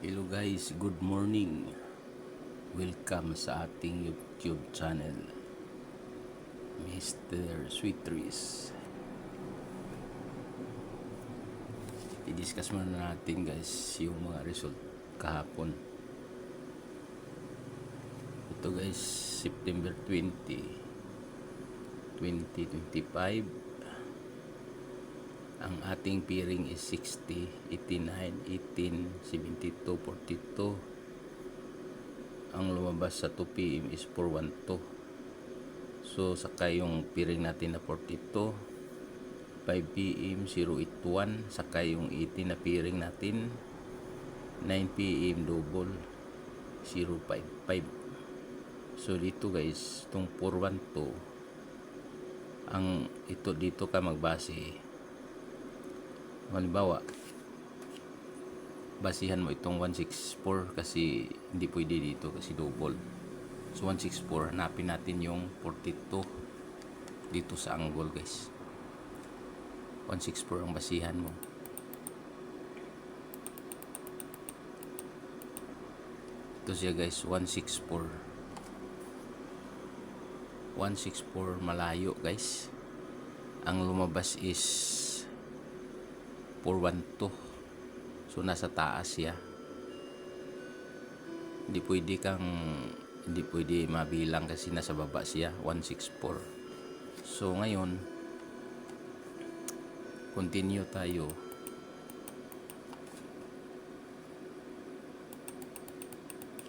Hello guys, good morning. Welcome sa ating YouTube channel, Mr. Sweet Trees. I-discuss muna natin guys yung mga result kahapon. Ito guys, September 20, 2025. Ang ating pairing is 60, 89, 18, 72, 42. Ang lumabas sa 2 PM is 412. So saka yung pairing natin na 42, 5 PM 081, saka yung 18 na pairing natin 9 PM double 055. So dito guys, itong 412, ang ito dito ka magbase. Halimbawa, basihan mo itong 164 kasi hindi pwede dito kasi double. So 164, hanapin natin yung 42 dito sa angle guys. 164 ang basihan mo. Ito siya guys, 164. 164 malayo guys. Ang lumabas is 412. So nasa taas siya. Hindi pwede mabilang kasi nasa baba siya, 164. So ngayon, continue tayo.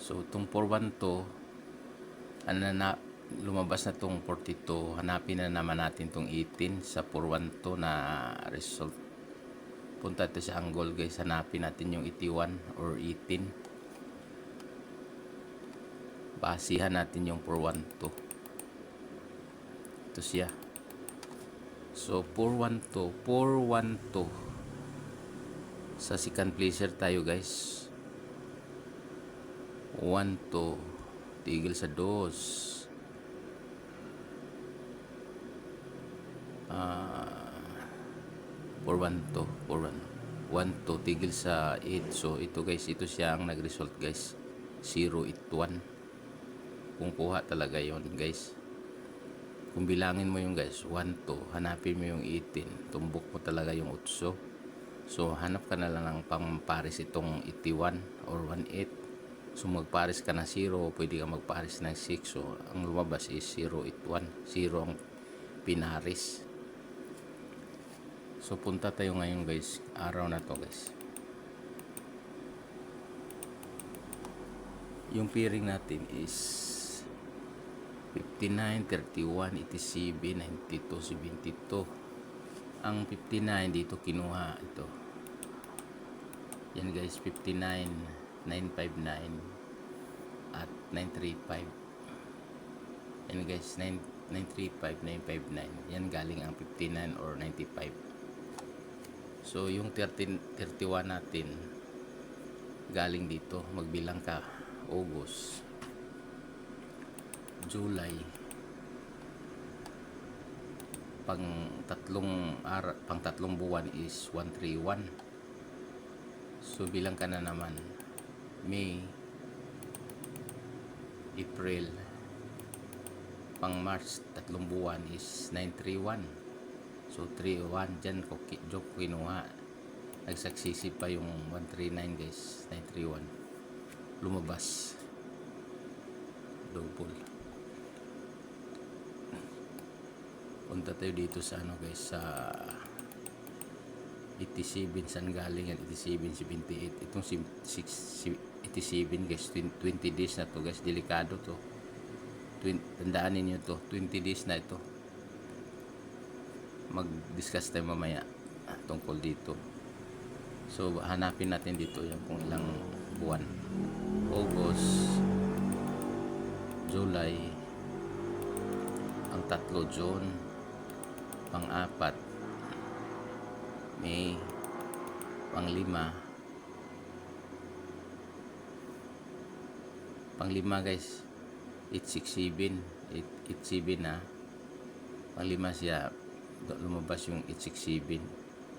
So itong 412, lumabas na itong 42. Hanapin na naman natin itong 18 sa 412 na result. Punta tayo sa angle guys, hanapin natin yung 81 or 18. Basihan natin yung 412. Ito siya. So 412 sa second placer tayo guys. 1 2 tigil sa 2. 412 1 2 tigil sa 8. So ito guys, ito siya ang nag-result guys, 081. Kung kuha talaga yon guys, kung bilangin mo yung guys 1 2, hanapin mo yung 18, tumbok mo talaga yung 8. So hanap ka na lang ng pamparis itong 81 or 18. So magparis ka na 0, pwede ka magparis ng 6. So ang lumabas is 081, 0 ang pinaris. So punta tayo ngayon guys, araw na to guys. Yung pairing natin is 59, 31, 87, 92, 72. Ang 59 dito kinuha ito. Yan guys, 59, 959 at 935. Yan guys, 935, 959. Yan galing ang 59 or 95. So yung 31 natin galing dito, magbilang ka. August, July, pang tatlong buwan is 131. So bilang ka na naman. May, April, pang March, tatlong buwan is 931. So 3-1 dyan ko kinuha. Nagsaksisi pa yung 139 guys, 931. Lumabas double. Punta tayo dito sa ano guys, sa 87. Saan galing yan? 87, 78. Itong 87 guys, 20 days na to guys. Delikado to. Tandaan ninyo to, 20 days na ito. Mag-discuss tayo mamaya tungkol dito. So hanapin natin dito yung kung ilang buwan. August, July, ang 3 June, pang 4 May, pang 5 guys, 867 na pang 5 siya. Lumabas yung 867,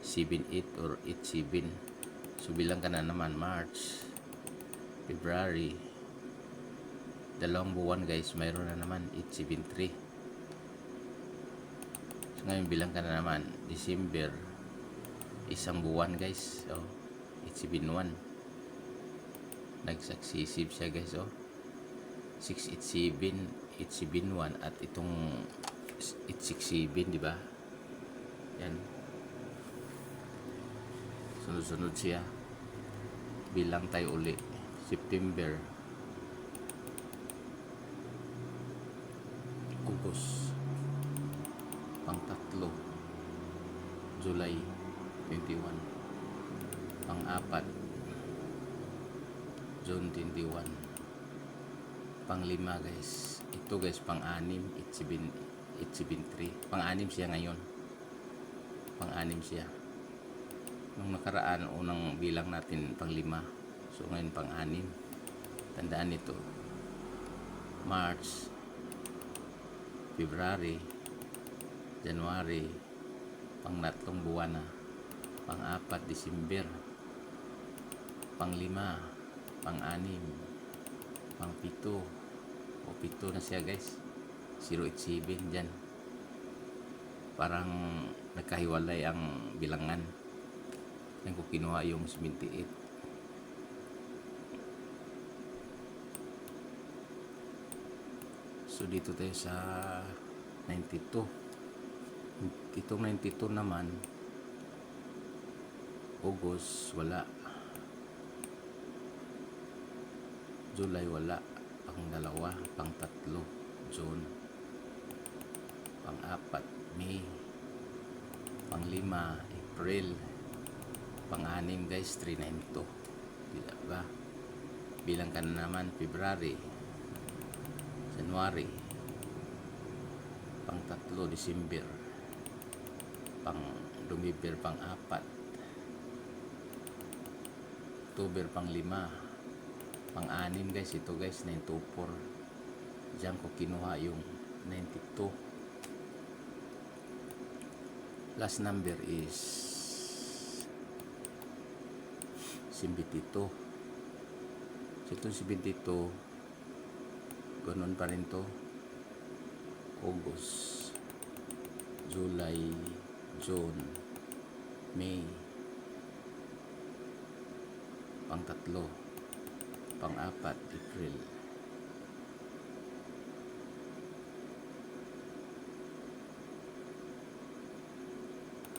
78 or 87. So bilang ka na naman, March, February, dalawang buwan guys, mayroon na naman 873. So ngayon bilang ka na naman, December, isang buwan guys, 871. Nagsuccessive siya guys, 687, 871 at itong 867, di ba? Yan. Sunod-sunod siya. Bilang tayo uli. September, August, pang-3, July 21, pang-4, June 21, pang-5 guys. Ito guys, pang-6, 873. Pang-6 siya ngayon. Pang-6 siya. Nung nakaraan, unang bilang natin pang-5. So ngayon pang-6. Tandaan ito. March, February, January, pang-3 buwan na. Pang-4, December. Pang-5, pang-6, pang-7. O 7 na siya guys. 087 dyan. Parang nagkahiwalay ang bilangan. Yan ko kinuha yung 78. So dito tayo sa 92. Itong 92 naman, August wala, July wala, pang-2, pang-3 June, pang-4 May, pang-5 April, pang-6 guys 392. Diba? Bilang ka na naman February, January, pang-3 December, November pang-4, October pang-5, pang-6 guys, ito guys 924. Diyan ko kinuha yung 92. Last number is 72. So itong 72, ganun pa rin to. August, July, June, May, pang-3, pang-4 April,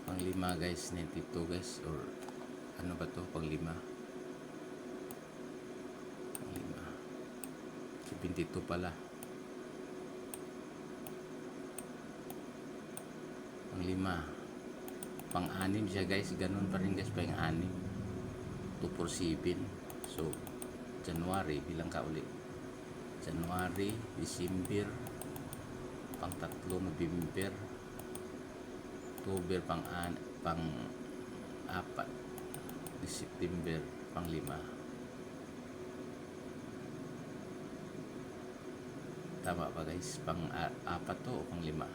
pang-5 guys 92 guys, or ano ba to, pang-5, pang-5 72 pala. Pang-5, pang-6 siya guys, ganun pa rin guys, pang-6, 247. So January, bilang ka uli, January, December, pang-3 November, October, pang-4 September, pang-5. Tama ba guys? Pang-4 to o pang-5?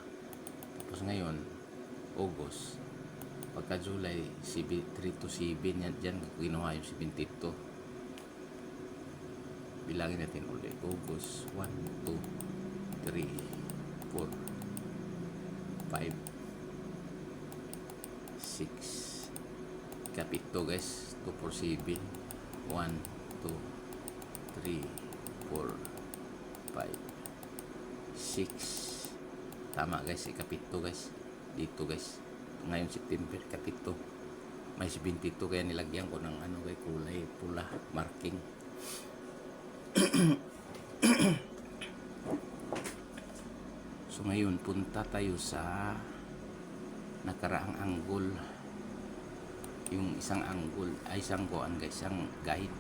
Tapos ngayon August, pagka July 3 to 7, yan dyan kinuha yung 72. Bilangin natin ulit. August 1, 2, 3, 4, 5, 6. Kapito guys, 2 for 7. 1, 2, 3, 4, 5, 6. Tama guys, ikapito guys. Dito guys. Ngayon September, kapito. May 72 kaya nilagyan ko ng ano guys, kulay pula, marking. So ngayon punta tayo sa nakaraang anggol. Yung isang anggol ay isang kuan guys, isang guide.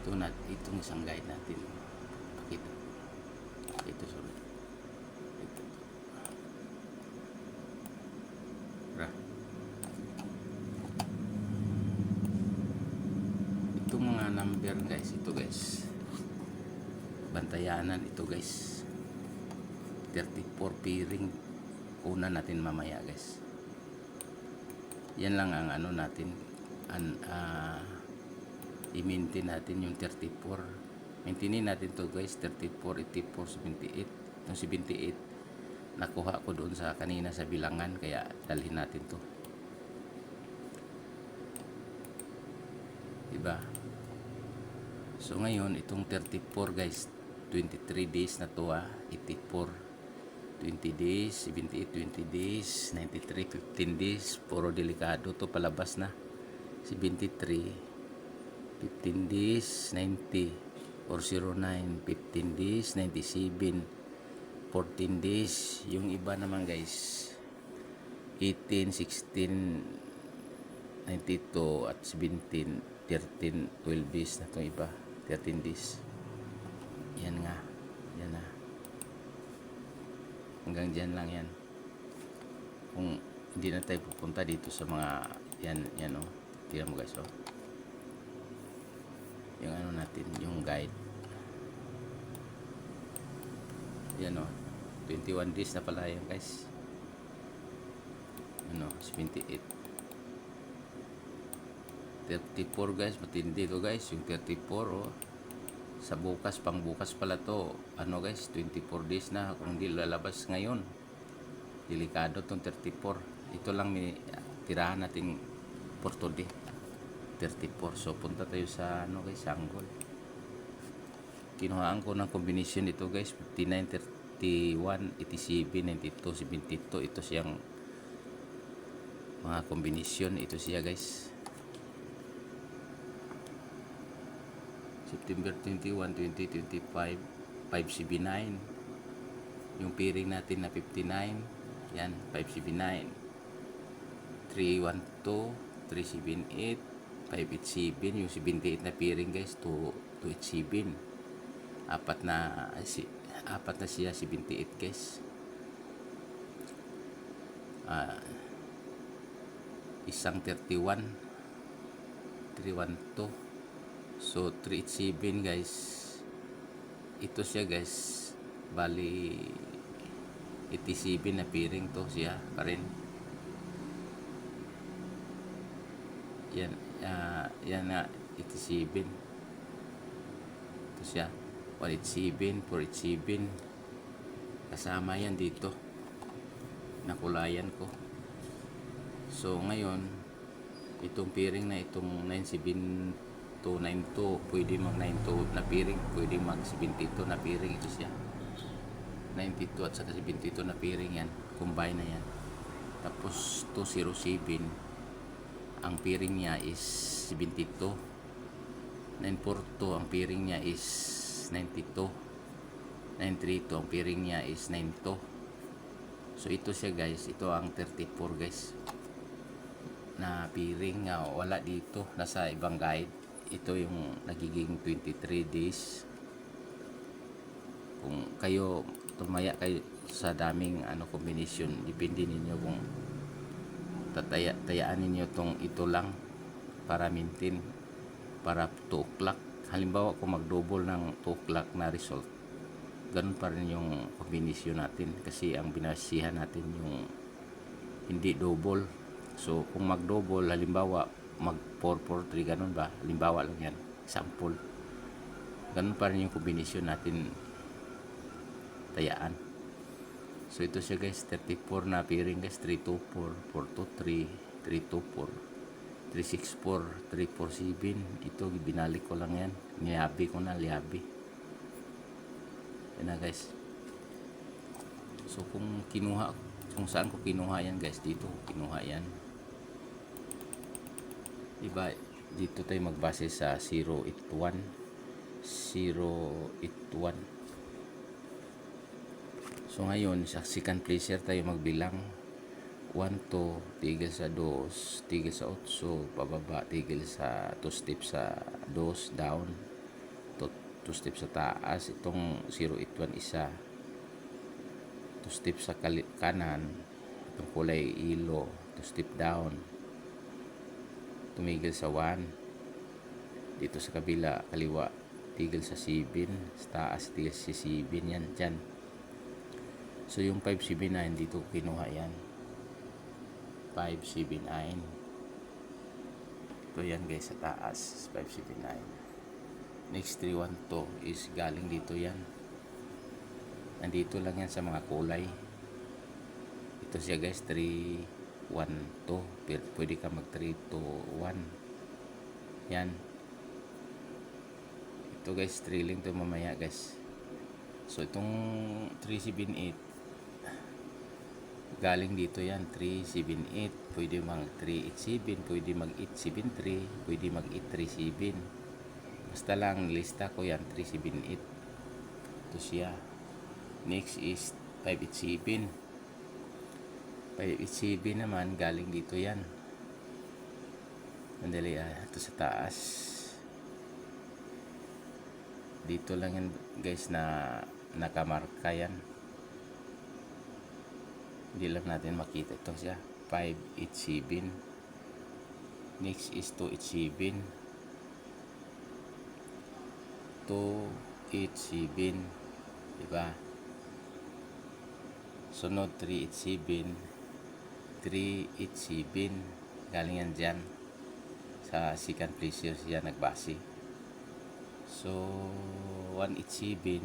Itong isang guide natin. Pakita. Ito sorry. Ito. Itong mga number guys, ito guys. Bantayanan ito guys. 34 pairing. Una natin mamaya guys. Yan lang ang ano natin i-maintain natin yung 34. Maintainin natin to guys, 34, 84, 78. Yung 78 nakuha ko doon sa kanina sa bilangan, kaya dalhin natin to, diba? So ngayon itong 34 guys, 23 days na to, 84, 20 days, 78, 20 days, 93, 15 days. Puro delikado to, palabas na. 73, 15 days, 90 or 09, 15 days, 97, 14 days. Yung iba naman guys, 18, 16, 92 at 17, 13, 12 days na itong iba, 13 days. Yan nga, yan na. Hanggang dyan lang yan. Kung hindi na tayo pupunta dito sa mga yan o. Tingnan mo guys o. Yung ano natin, yung guide. Yan o. 21 days na pala yan guys. Ano, 78. 34 guys, matindi to guys. Yung 34 o. Sa bukas, pang bukas pala to. Ano guys, 24 days na. Kung hindi lalabas ngayon, delikado tong 34. Ito lang may tirahan natin for today, 34. So punta tayo sa ano guys, Sanggol. Kinuhaan ko ng combination ito guys, 59, 31, 87, 92, 72. Ito siyang mga combination. Ito siya guys, September 21, 20, 25, 579. Yung pairing natin na 59, yan, 579, 312, 378, 587. Yung 78 na pairing guys, 287. Apat na siya, 78 guys. Isang 31, 312. So 387 guys. Ito siya guys, bali 87 na pairing to siya pa rin. Yan, yan na 87. Ito siya 187, 487. Kasama yan dito, nakulayan ko. So ngayon itong pairing na itong 97-92, pwede mag 92 na pairing, pwede mag 72 na pairing. Ito siya 92 at saka 72 na pairing, yan combine na yan. Tapos 207 ang pairing niya is 72, 942 ang pairing niya is 92, 932 ang pairing niya is 92. So ito siya guys, ito ang 34 guys na pairing nga wala dito, nasa ibang guide. Ito yung nagiging 23 days. Kung kayo tumaya kayo sa daming ano combination, depende ninyo kung tayaan ninyo tong ito lang para maintain, para 2 o'clock. Halimbawa kung mag-double ng 2 o'clock na result, ganun pa rin yung combination natin, kasi ang binasihan natin yung hindi double. So kung mag-double, halimbawa mag 443, ganun ba, halimbawa lang yan, sample, ganun pa rin yung combination natin tayaan. So ito siya guys, 34 na pairing guys, 324, 423, 324, 364, 347. Ito binalik ko lang yan, lihabi ko na, lihabi yan na guys. So kung saan ko kinuha yan guys, dito kinuha yan, diba? Dito tayo magbase sa 081. So ngayon sa second placer tayo magbilang, 1, 2, tigil sa 2, tigil sa 8, pababa, tigil sa 2 steps sa 2, down, 2 steps sa taas. Itong 081 isa, 2 steps sa kanan, itong kulay ilo, 2 step down, tumigil sa 1. Dito sa kabila, kaliwa, tigil sa 7, sa taas tigil sa 7, yan dyan. So yung 579 dito kinuha yan, 579. ito yan guys sa taas 579. Next 312 is galing dito yan, nandito lang yan sa mga kulay. Ito siya guys 312, pwede ka mag 321 yan. Ito guys trailing to mamaya guys. So itong 378 galing dito yan 378, pwede mag 387, pwede mag 873, pwede mag 837, basta lang lista ko yan 378. Ito siya. Next is 587. 587 naman galing dito yan. Mandali ito sa taas. Dito lang yan guys na nakamarka yan. Hindi lang natin makita. Ito siya 587. Next is 287. 287, diba? Sunod 387. 387 galing yan dyan sa second placer siya nagbase. So 187,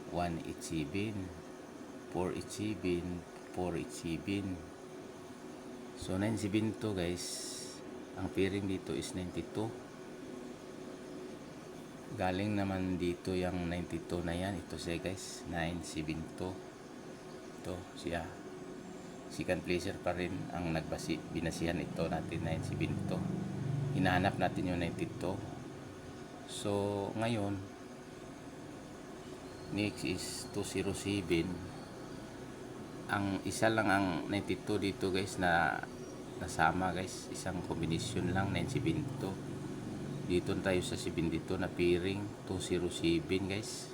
187, 487, 487. So 972 guys, ang pairing dito is 92. Galing naman dito yung 92 na yan. Ito siya guys 972. Ito siya, second placer pa rin ang nagbasi, binasihan ito natin 972. Hinahanap natin yung 92. So ngayon next is 207. Ang isa lang ang 92 dito guys na nasama guys, isang kombinasyon lang 972. Dito tayo sa 72 na pairing 207 guys.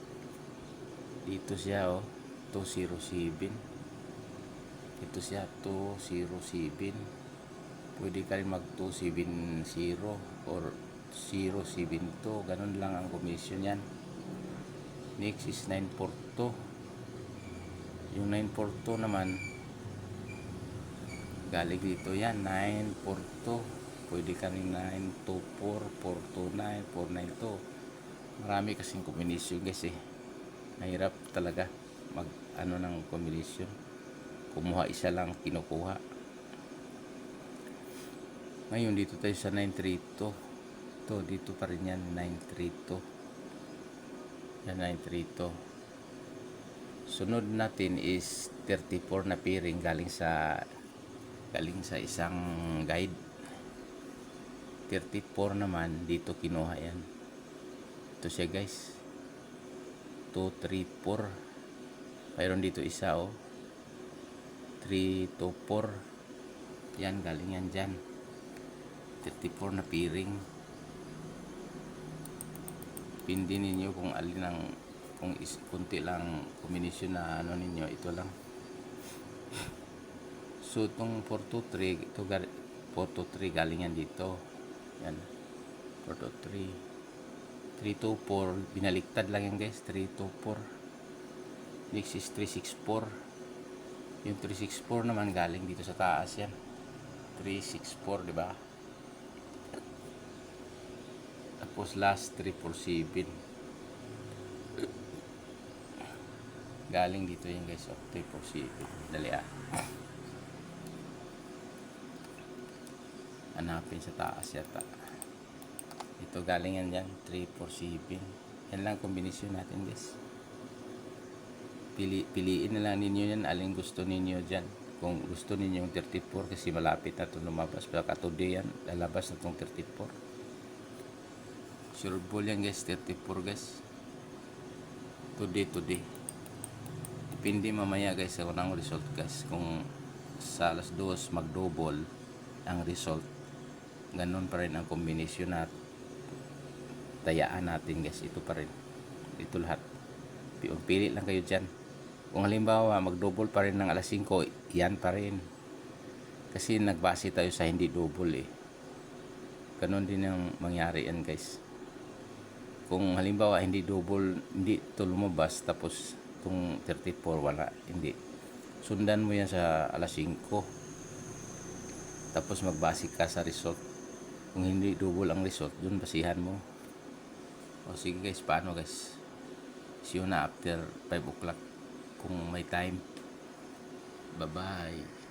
Dito siya 207. Ito siya 207. Pwede ka rin mag 270 or 072, ganun lang ang kombinasyon yan. Next is 942. Yung 942 naman galing dito yan 942. Pwede ka rin 924, 429, 492. Marami kasing kombinasyon guys Mahirap talaga mag ng kombinasyon. Kumuha isa lang kinukuha. Ngayon dito tayo sa 932. Ito dito pa rin yan 932. Yan 932. Sunod natin is 34 na pairing galing sa isang guide. 34 naman dito kinuha yan. Ito siya guys 234. Mayroon dito isa 324. Yan galing yan dyan 34 na pairing. Pindi ninyo kung alin ang, kung kunti lang kombinasyon na ninyo, ito lang. So itong 423, ito 423 galing yan dito. Yan 423. 324 binaliktad lang yan guys, 324. Next is 364. Yung 364 naman galing dito sa taas yan 364, diba? Tapos last 347 galing dito yan guys 347. Dali hanapin sa taas yata. Ito galing yan dyan 347. Yan lang kombinasyon natin guys. Piliin na lang ninyo yan alin gusto ninyo dyan. Kung gusto ninyo yung 34 kasi malapit na ito lumabas, baka today yan lalabas na itong 34. Sure ball yan guys 34 guys. Today depende mamaya guys sa unang result guys. Kung sa alas 2 mag-double ang result, ganun pa rin ang kombinasyon na tayaan natin guys. Ito pa rin, ito lahat. Pili lang kayo dyan. Kung halimbawa mag-double pa rin ng alas 5, yan pa rin. Kasi nagbase tayo sa hindi double Ganun din ang mangyari yan guys. Kung halimbawa hindi double, hindi ito lumabas, tapos itong 34 wala, hindi. Sundan mo yan sa alas 5. Tapos magbase ka sa result. Kung hindi double ang result, dun basihan mo. O sige guys, paano guys? See you na after 5 o'clock kung may time. Bye-bye.